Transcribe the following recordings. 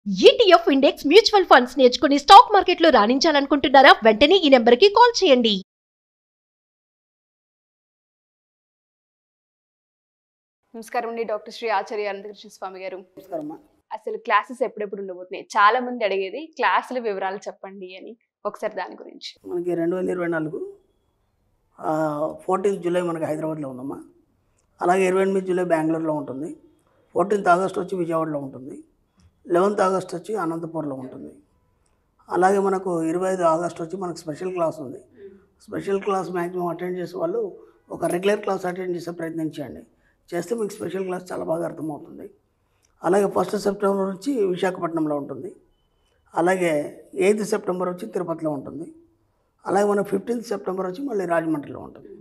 ETF index mutual funds నేర్చుకుని stock మార్కెట్లో రాణించాలనుకుంటున్నారా? వెంటనే ఈ నెంబర్కి కాల్ చేయండి. నమస్కారం అండి. డాక్టర్ శ్రీ ఆచార్య అనంతకృష్ణ స్వామి గారు. నమస్కారం. అసలు క్లాసెస్ ఎప్పుడెప్పుడు ఉండబోతున్నాయి? చాలా మంది అడిగేది క్లాసుల వివరాలు చెప్పండి అని. ఒకసారి దాని గురించి. మనకి 2024 14th జూలై మనకి హైదరాబాద్లో ఉందమ్మా. అలాగే 28 జూలై బెంగళూరులో ఉంటుంది. 14th ఆగస్ట్ వచ్చి విజయవాడలో ఉంటుంది. 11th ఆగస్ట్ వచ్చి అనంతపూర్లో ఉంటుంది. అలాగే మనకు 25 ఆగస్ట్ వచ్చి మనకు స్పెషల్ క్లాస్ ఉంది. స్పెషల్ క్లాస్ మ్యాక్సిమం అటెండ్ చేసే వాళ్ళు ఒక రెగ్యులర్ క్లాస్ అటెండ్ చేసే ప్రయత్నం చేయండి. చేస్తే మీకు స్పెషల్ క్లాస్ చాలా బాగా అర్థమవుతుంది. అలాగే 1st సెప్టెంబర్ వచ్చి విశాఖపట్నంలో ఉంటుంది. అలాగే 8th సెప్టెంబర్ వచ్చి తిరుపతిలో ఉంటుంది. అలాగే మన 15th సెప్టెంబర్ వచ్చి మళ్ళీ రాజమండ్రిలో ఉంటుంది.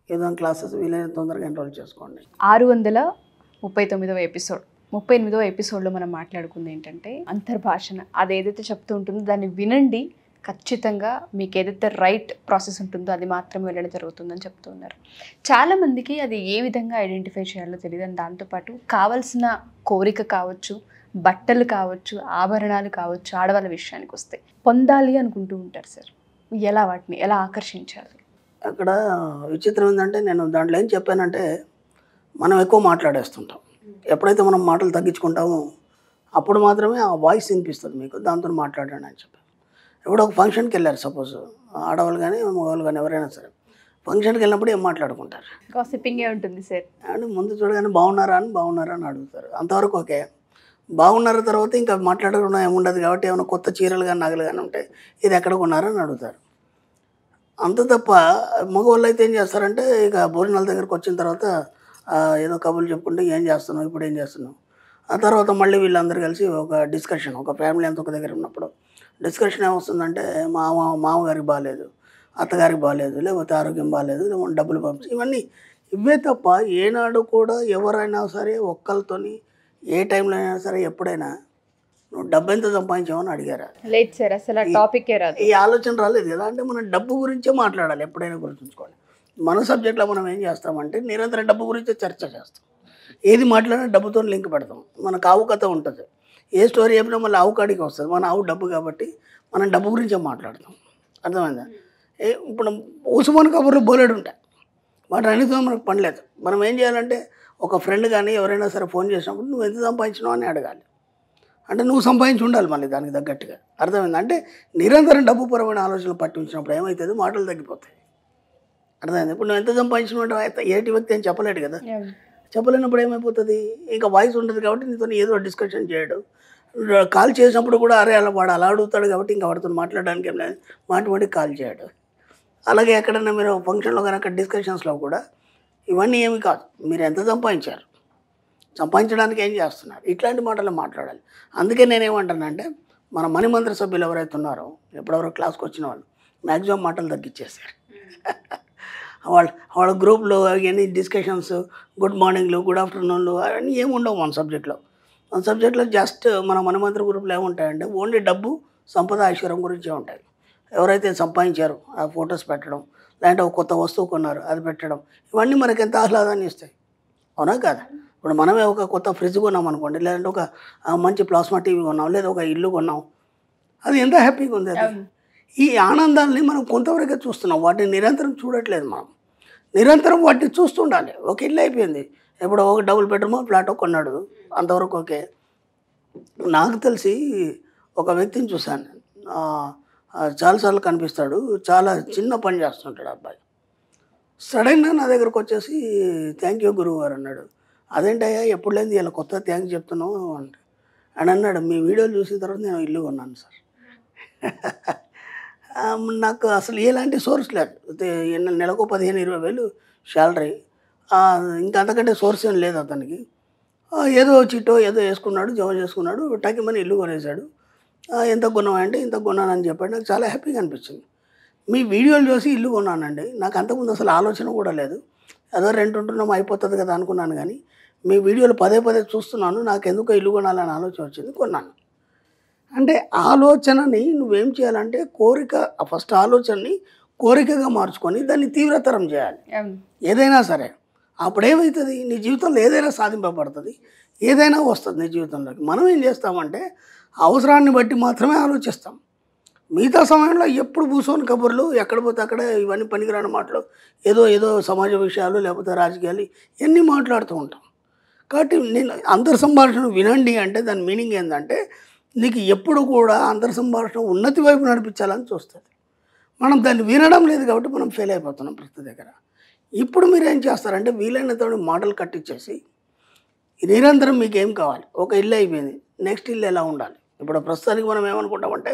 ఏదైనా క్లాసెస్ వీలైన తొందరగా ఎన్రోల్ చేసుకోండి. 639వ ఎపిసోడ్ 38వ ఎపిసోడ్లో మనం మాట్లాడుకుంది ఏంటంటే అంతర్భాషణ. అది ఏదైతే చెప్తూ ఉంటుందో దాన్ని వినండి. ఖచ్చితంగా మీకు ఏదైతే రైట్ ప్రాసెస్ ఉంటుందో అది మాత్రమే వెళ్ళడం జరుగుతుందని చెప్తూ ఉన్నారు. చాలామందికి అది ఏ విధంగా ఐడెంటిఫై చేయాలో తెలియదు. అని దాంతోపాటు కావాల్సిన కోరిక కావచ్చు, బట్టలు కావచ్చు, ఆభరణాలు కావచ్చు, ఆడవాళ్ళ విషయానికి వస్తే పొందాలి అనుకుంటూ ఉంటారు సార్. వాటిని ఎలా ఆకర్షించాలి? అక్కడ విచిత్రం ఏంటంటే నేను దాంట్లో ఏం చెప్పానంటే మనం ఎక్కువ మాట్లాడేస్తుంటాం. ఎప్పుడైతే మనం మాటలు తగ్గించుకుంటామో అప్పుడు మాత్రమే ఆ వాయిస్ వినిపిస్తుంది మీకు. దాంతో మాట్లాడండి అని చెప్పాను. ఇప్పుడు ఒక ఫంక్షన్కి వెళ్ళారు, సపోజ్ ఆడవాళ్ళు కానీ మగవాళ్ళు కానీ ఎవరైనా సరే ఫంక్షన్కి వెళ్ళినప్పుడు ఏం మాట్లాడుకుంటారు? గాసిపింగే ఉంటుంది సార్. అంటే ముందు చూడగానే బాగున్నారా అని అడుగుతారు. అంతవరకు ఓకే. బాగున్నారా తర్వాత ఇంకా మాట్లాడకుండా ఏముండదు కాబట్టి ఏమైనా కొత్త చీరలు కానీ నగలు కానీ ఉంటే ఇది ఎక్కడ కొన్నారని అడుగుతారు. అంత తప్ప మగవాళ్ళు అయితే ఏం చేస్తారంటే ఇక భోజనాల దగ్గరకు వచ్చిన తర్వాత ఏదో కబుర్లు చెప్పుకుంటే ఏం చేస్తున్నావు, ఇప్పుడు ఏం చేస్తున్నావు, ఆ తర్వాత మళ్ళీ వీళ్ళందరూ కలిసి ఒక డిస్కషన్, ఒక ఫ్యామిలీ అంతా ఒక దగ్గర ఉన్నప్పుడు డిస్కషన్ ఏమొస్తుందంటే మామగారికి బాగాలేదు, అత్తగారికి బాగాలేదు, లేకపోతే ఆరోగ్యం బాగాలేదు, లేకపోతే డబ్బులు పంపించి ఇవన్నీ ఇవే తప్ప ఏనాడు కూడా ఎవరైనా సరే ఒక్కరితోని ఏ టైంలో అయినా సరే ఎప్పుడైనా నువ్వు డబ్బు ఎంత సంపాదించామని అడిగారా? లేదు సార్, అసలు టాపికే రాదు. ఈ ఆలోచన రాలేదు కదా. అంటే మనం డబ్బు గురించే మాట్లాడాలి, ఎప్పుడైనా గుర్తుంచుకోవాలి. మన సబ్జెక్ట్లో మనం ఏం చేస్తామంటే నిరంతరం డబ్బు గురించే చర్చ చేస్తాం. ఏది మాట్లాడినా డబ్బుతో లింక్ పెడతాం. మనకు ఆవు కథ ఉంటుంది. ఏ స్టోరీ చెప్పినా మళ్ళీ ఆవు కాడికి వస్తుంది. మన ఆవు డబ్బు కాబట్టి మనం డబ్బు గురించే మాట్లాడతాం. అర్థమైందా? ఇప్పుడు ఉసుమని కబుర్లు బోలెడు ఉంటాయి. వాటి అన్నిటితో మనకు పని లేదు. మనం ఏం చేయాలంటే ఒక ఫ్రెండ్ కానీ ఎవరైనా సరే ఫోన్ చేసినప్పుడు నువ్వు ఎంత సంపాదించినావు అని అడగాలి. అంటే నువ్వు సంపాదించి ఉండాలి మళ్ళీ దానికి తగ్గట్టుగా. అర్థమైంది? అంటే నిరంతరం డబ్బు పరమైన ఆలోచనలు పట్టించినప్పుడు ఏమవుతుంది, మాటలు తగ్గిపోతాయి. అర్థమైంది? ఇప్పుడు నువ్వు ఎంత సంపాదించినట్టు ఏటి వ్యక్తి అని చెప్పలేడు కదా. చెప్పలేనప్పుడు ఏమైపోతుంది, ఇంకా వాయిస్ ఉంటుంది కాబట్టి నీతో ఏదో డిస్కషన్ చేయడు. కాల్ చేసినప్పుడు కూడా అరే అలా వాడు అలా అడుగుతాడు కాబట్టి ఇంకా వాడితో మాట్లాడడానికి ఏం లేదు, మాటి కాల్ చేయడు. అలాగే ఎక్కడైనా మీరు ఫంక్షన్లో కనుక డిస్కషన్స్లో కూడా ఇవన్నీ ఏమి కాదు, మీరు ఎంత సంపాదించారు, సంపాదించడానికి ఏం చేస్తున్నారు, ఇట్లాంటి మాటలు మాట్లాడాలి. అందుకే నేనేమంటానంటే మన మణిమంత్ర సభ్యులు ఎవరైతే ఉన్నారో ఎప్పుడెవరో క్లాస్కి వచ్చిన వాళ్ళు మ్యాక్సిమం మాటలు తగ్గించేశారు. వాళ్ళ గ్రూప్లో అవన్నీ డిస్కషన్స్, గుడ్ మార్నింగ్లు, గుడ్ ఆఫ్టర్నూన్లు అవన్నీ ఏమి ఉండవు మన సబ్జెక్ట్లో. మన సబ్జెక్ట్లో జస్ట్ మన మణిమంత్ర గ్రూప్లో ఏముంటాయంటే ఓన్లీ డబ్బు, సంపద, ఐశ్వర్యం గురించే ఉంటాయి. ఎవరైతే సంపాదించారో ఆ ఫొటోస్ పెట్టడం, లేదంటే ఒక కొత్త వస్తువు కొన్నారు అది పెట్టడం, ఇవన్నీ మనకి ఎంత ఆహ్లాదాన్ని ఇస్తాయి. అవునా కాదా? ఇప్పుడు మనమే ఒక కొత్త ఫ్రిడ్జ్ కొన్నాం అనుకోండి, లేదంటే ఒక మంచి ప్లాస్మా టీవీ కొన్నాం, లేదా ఒక ఇల్లు కొన్నాం, అది ఎంత హ్యాపీగా ఉంది. అది ఈ ఆనందాన్ని మనం కొంతవరకే చూస్తున్నాం, వాటిని నిరంతరం చూడట్లేదు. మనం నిరంతరం వాటిని చూస్తుండాలి. ఒక ఇల్లు అయిపోయింది, ఎప్పుడో ఒక డబుల్ బెడ్రూమ్ ఫ్లాట్ కొన్నాడు, అంతవరకు ఓకే. నాకు తెలిసి ఒక వ్యక్తిని చూశాను, చాలాసార్లు కనిపిస్తాడు, చాలా చిన్న పని చేస్తుంటాడు అబ్బాయి. సడన్గా నా దగ్గరకు వచ్చేసి థ్యాంక్ యూ గురువు గారు అన్నాడు. అదేంటయ్యా ఎప్పుడు లేని ఇలా కొత్త థ్యాంక్స్ చెప్తున్నావు అంటే అని అన్నాడు. మీ వీడియోలు చూసిన తర్వాత నేను ఇల్లు కొన్నాను సార్. నాకు అసలు ఎలాంటి సోర్స్ లేదు. నెలకు 15-20 వేలు శాలరీ, ఇంకా అంతకంటే సోర్స్ ఏం లేదు అతనికి. ఏదో చిట్టో ఏదో వేసుకున్నాడు, జమ చేసుకున్నాడు, టకిమని ఇల్లు కొనేసాడు. ఎంత కొన్నామంటే ఇంత కొన్నానని చెప్పాడు. నాకు చాలా హ్యాపీగా అనిపించింది. మీ వీడియోలు చూసి ఇల్లు కొన్నానండి. నాకు అంతకుముందు అసలు ఆలోచన కూడా లేదు. ఏదో రెంట్ ఉంటున్నాం అయిపోతుంది కదా అనుకున్నాను, కానీ మీ వీడియోలు పదే చూస్తున్నాను, నాకు ఎందుకో ఇల్లు కొనాలని ఆలోచన వచ్చింది, కొన్నాను. అంటే ఆలోచనని నువ్వేం చేయాలంటే ఫస్ట్ ఆలోచనని కోరికగా మార్చుకొని దాన్ని తీవ్రతరం చేయాలి ఏదైనా సరే. అప్పుడేమవుతుంది, నీ జీవితంలో ఏదైనా సాధింపబడుతుంది, ఏదైనా వస్తుంది నీ జీవితంలోకి. మనం ఏం చేస్తామంటే అవసరాన్ని బట్టి మాత్రమే ఆలోచిస్తాం. మిగతా సమయంలో ఎప్పుడు కూర్చొని కబుర్లు, ఎక్కడ పోతే అక్కడ ఇవన్నీ పనికిరాని మాటలు, ఏదో సమాజ విషయాలు లేకపోతే రాజకీయాలు ఇవన్నీ మాట్లాడుతూ ఉంటాం. కాబట్టి నేను అంతర్ సంభాషణ వినండి అంటే దాని మీనింగ్ ఏంటంటే నీకు ఎప్పుడు కూడా అంతర్ సంభాషణ ఉన్నతి వైపు నడిపించాలని చూస్తుంది. మనం దాన్ని వినడం లేదు కాబట్టి మనం ఫెయిల్ అయిపోతున్నాం ప్రతి దగ్గర. ఇప్పుడు మీరు ఏం చేస్తారంటే వీలైనంత మాటలు కట్టించేసి నిరంతరం మీకు ఏం కావాలి, ఒక ఇల్లు అయిపోయింది, నెక్స్ట్ ఇల్లు ఎలా ఉండాలి. ఇప్పుడు ప్రస్తుతానికి మనం ఏమనుకుంటామంటే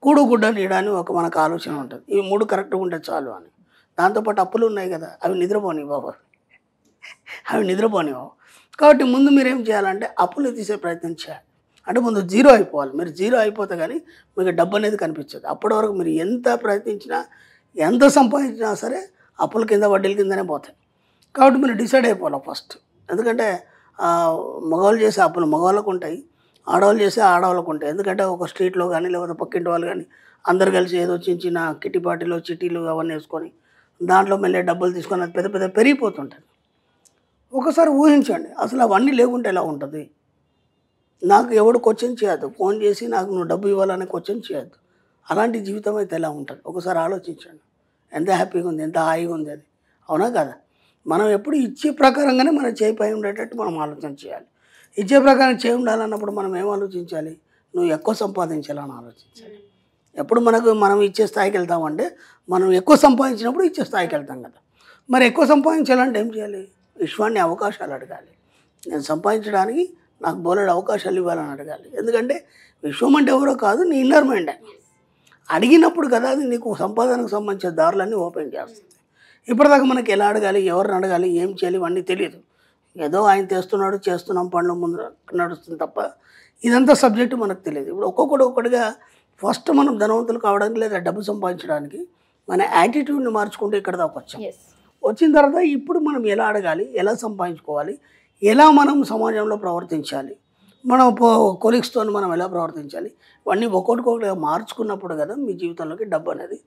కూడు గుడ్డ నీడ అని ఒక మనకు ఆలోచన ఉంటుంది. ఇవి 3 కరెక్ట్గా ఉంటే చాలు అని. దాంతోపాటు అప్పులు ఉన్నాయి కదా, అవి నిద్రపోనివ్వు బాబు, అవి నిద్రపోనివ్వు. కాబట్టి ముందు మీరు ఏం చేయాలంటే అప్పులు తీసే ప్రయత్నం చేయాలి. అంటే ముందు జీరో అయిపోవాలి. మీరు జీరో అయిపోతే కానీ మీకు డబ్బు అనేది కనిపించదు. అప్పటి వరకు మీరు ఎంత ప్రయత్నించినా ఎంత సంపాదించినా సరే అప్పుల కింద వడ్డీల కిందనే పోతాయి. కాబట్టి మీరు డిసైడ్ అయిపోవాలి ఫస్ట్. ఎందుకంటే మగవాళ్ళు చేసే అప్పులు మగవాళ్ళకు ఉంటాయి, ఆడవాళ్ళు చేసే ఆడవాళ్ళకు ఉంటాయి. ఎందుకంటే ఒక స్ట్రీట్లో కానీ లేకపోతే పక్కింటి వాళ్ళు కానీ అందరు కలిసి ఏదో చిన్న కిట్టి పార్టీలో చిట్టీలు అవన్నీ వేసుకొని దాంట్లో మళ్ళీ డబ్బులు తీసుకొని అది పెద్ద పెరిగిపోతుంటుంది. ఒకసారి ఊహించండి, అసలు అవన్నీ లేకుంటే ఎలా ఉంటుంది. నాకు ఎవడు క్వశ్చన్ చేయొద్దు, ఫోన్ చేసి నాకు నువ్వు డబ్బు ఇవ్వాలనే క్వశ్చన్ చేయొద్దు. అలాంటి జీవితం అయితే ఎలా ఉంటుంది ఒకసారి ఆలోచించండి. ఎంత హ్యాపీగా ఉంది, ఎంత హాయిగా ఉంది అది, అవునా కదా. మనం ఎప్పుడు ఇచ్చే ప్రకారంగానే మనం చేయి పై ఉండేటట్టు మనం ఆలోచన చేయాలి. ఇచ్చే ప్రకారం చేయి ఉండాలన్నప్పుడు మనం ఏం ఆలోచించాలి, నువ్వు ఎక్కువ సంపాదించాలని ఆలోచించాలి. ఎప్పుడు మనం ఇచ్చే స్థాయికి వెళ్తామంటే మనం ఎక్కువ సంపాదించినప్పుడు ఇచ్చే స్థాయికి వెళ్తాం కదా. మరి ఎక్కువ సంపాదించాలంటే ఏం చేయాలి, విశ్వాన్ని అవకాశాలు అడగాలి. నేను సంపాదించడానికి నాకు బోలెడు అవకాశాలు ఇవ్వాలని అడగాలి. ఎందుకంటే విశ్వం అంటే ఎవరో కాదు, నీ ఇన్నర్ మైండ్. అడిగినప్పుడు కదా అది నీకు సంపాదనకు సంబంధించిన దారులన్నీ ఓపెన్ చేస్తుంది. ఇప్పటిదాకా మనకి ఎలా అడగాలి, ఎవరిని అడగాలి, ఏం చేయాలి ఇవన్నీ తెలియదు. ఏదో ఆయన తెస్తున్నాడు, చేస్తున్నాం, పనులు ముందు నడుస్తుంది తప్ప ఇదంతా సబ్జెక్టు మనకు తెలియదు. ఇప్పుడు ఒక్కొక్కటిగా ఫస్ట్ మనం ధనవంతులు కావడానికి లేదా డబ్బు సంపాదించడానికి మన యాటిట్యూడ్ని మార్చుకుంటూ ఇక్కడ దాకా వచ్చాం. వచ్చిన తర్వాత ఇప్పుడు మనం ఎలా అడగాలి, ఎలా సంపాదించుకోవాలి, ఎలా మనం సమాజంలో ప్రవర్తించాలి, మన కొలీగ్స్తో మనం ఎలా ప్రవర్తించాలి, ఇవన్నీ ఒక్కొక్కటిగా మార్చుకున్నప్పుడు కదా మీ జీవితంలోకి డబ్బు అనేది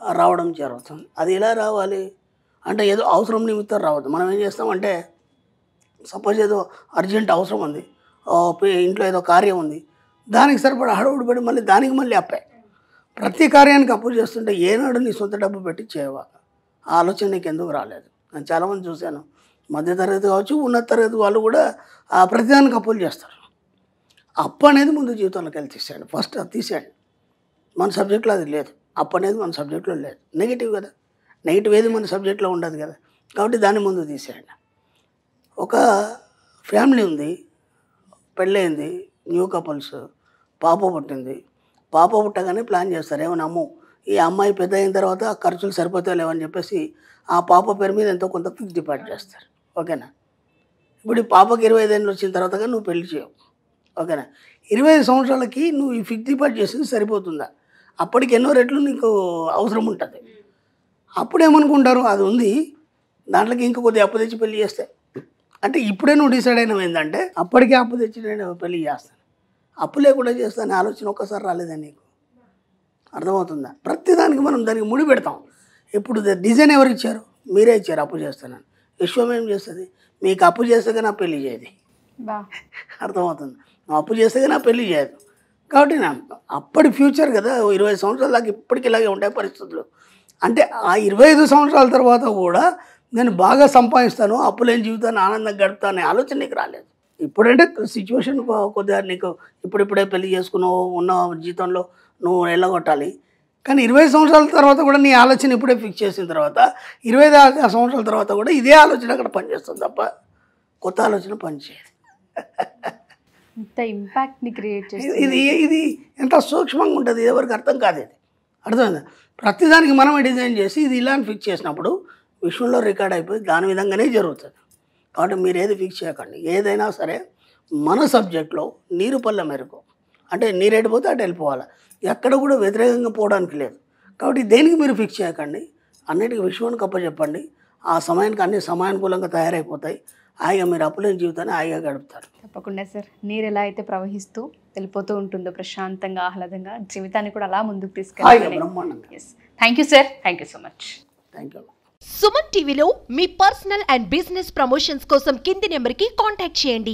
రావడం జరుగుతుంది. అది ఎలా రావాలి అంటే ఏదో అవసరం నిమిత్తం రావద్దు. మనం ఏం చేస్తామంటే సపోజ్ ఏదో అర్జెంట్ అవసరం ఉంది, ఇంట్లో ఏదో కార్యం ఉంది, దానికి సరిపడా హడవుడు పడి మళ్ళీ అప్పే. ప్రతి కార్యానికి అప్పు చేస్తుంటే ఏనాడు నీ సొంత డబ్బు పెట్టి చేయవా, ఆ ఆలోచన నీకు ఎందుకు రాలేదు. నేను చాలామంది చూశాను, మధ్యతరగతి కావచ్చు, ఉన్నత తరగతి వాళ్ళు కూడా ప్రతిదానికి అప్పులు చేస్తారు. అప్పు అనేది ముందు జీవితంలోకి వెళ్ళి తీసేయండి. ఫస్ట్ అది తీసేయండి. మన సబ్జెక్ట్లో అది లేదు. అప్పు అనేది మన సబ్జెక్ట్లో లేదు. నెగిటివ్ కదా, నెగిటివ్ ఏది మన సబ్జెక్ట్లో ఉండదు కదా. కాబట్టి దాన్ని ముందు తీసేయండి. ఒక ఫ్యామిలీ ఉంది, పెళ్ళయింది, న్యూ కపుల్స్, పాప పుట్టింది. పాప పుట్టగానే ప్లాన్ చేస్తారు, ఏమన్నా అమ్ము ఈ అమ్మాయి పెద్ద అయిన తర్వాత ఖర్చులు సరిపోతాయి లేవని చెప్పేసి ఆ పాప పేరు మీద ఎంతో కొంత ఫిక్స్ డిపాజిట్ చేస్తారు. ఓకేనా. ఇప్పుడు ఈ పాపకి 25 ఏళ్ళు వచ్చిన తర్వాత నువ్వు పెళ్లి చేయవు. ఓకేనా. 25 సంవత్సరాలకి నువ్వు ఈ ఫిక్స్ డిపాజిట్ చేసింది సరిపోతుందా, అప్పటికి ఎన్నో రెట్లు నీకు అవసరం ఉంటుంది. అప్పుడు ఏమనుకుంటారు, అది ఉంది దాంట్లోకి ఇంకా కొద్దిగా అప్పు తెచ్చి పెళ్లి చేస్తే, అంటే ఇప్పుడే నువ్వు డిసైడ్ అయినవి ఏంటంటే అప్పటికే అప్పు తెచ్చి నేను పెళ్లి చేస్తాను, అప్పు లేకుండా చేస్తాను ఆలోచన ఒక్కసారి రాలేదా నీకు, అర్థమవుతుందా. ప్రతిదానికి మనం దానికి ముడి పెడతాం. ఇప్పుడు డిజైన్ ఎవరు ఇచ్చారు, మీరే ఇచ్చారు అప్పు చేస్తానని. విశ్వం ఏం చేస్తుంది, మీకు అప్పు చేస్తే నా పెళ్లి చేయదు, అర్థమవుతుంది. నువ్వు అప్పు చేస్తే నా పెళ్లి చేయదు. కాబట్టి అప్పటి ఫ్యూచర్ కదా, 20 సంవత్సరాల దాకా ఇప్పటికి ఇలాగే ఉంటాయి పరిస్థితులు. అంటే ఆ 25 సంవత్సరాల తర్వాత కూడా నేను బాగా సంపాదిస్తాను, అప్పులేని జీవితాన్ని ఆనందంగా గడుపుతాను అనే ఆలోచన నీకు రాలేదు. ఇప్పుడంటే సిచ్యువేషన్ కొద్దిగా నీకు ఇప్పుడిప్పుడే పెళ్లి చేసుకున్నావు, ఉన్న జీతంలో నువ్వు వెళ్ళగొట్టాలి. కానీ 20 సంవత్సరాల తర్వాత కూడా నీ ఆలోచన ఇప్పుడే ఫిక్స్ చేసిన తర్వాత 25 సంవత్సరాల తర్వాత కూడా ఇదే ఆలోచన అక్కడ పనిచేస్తుంది తప్ప కొత్త ఆలోచన పనిచేయదు. ఇంత ఇంపాక్ట్ని క్రియేట్ చేసి ఇది ఎంత సూక్ష్మంగా ఉంటుంది, ఎవరికి అర్థం కాదు. ఇది అర్థమైందా. ప్రతిదానికి మనమే డిజైన్ చేసి ఇది ఇలా ఫిక్స్ చేసినప్పుడు విశ్వంలో రికార్డ్ అయిపోయి దాని విధంగానే జరుగుతుంది. కాబట్టి మీరు ఏది ఫిక్స్ చేయకండి. ఏదైనా సరే మన సబ్జెక్ట్లో నీరు పళ్ళ మేరకు, అంటే నీరు ఎడిపోతే అటు వెళ్ళిపోవాలి, ఎక్కడ కూడా వ్యతిరేకంగా పోవడానికి లేదు. కాబట్టి దేనికి మీరు ఫిక్స్ చేయకండి, అన్నిటికీ విశ్వానికి అప్పచెప్పండి. ఆ సమయానికి అన్ని సమయానుకూలంగా తయారైపోతాయి. హాయిగా మీరు అప్పులేని జీవితాన్ని హాయిగా గడుపుతారు. తప్పకుండా సార్. నీరు ఎలా అయితే ప్రవహిస్తూ వెళ్ళిపోతూ ఉంటుందో ప్రశాంతంగా ఆహ్లాదంగా, జీవితాన్ని కూడా అలా ముందుకు తీసుకెళ్ళాలి. Thank you sir, thank you so much. Thank you. Suman టీవీలో మీ పర్సనల్ అండ్ బిజినెస్ ప్రమోషన్స్ కోసం కింది నెంబర్కి కాంటాక్ట్ చేయండి.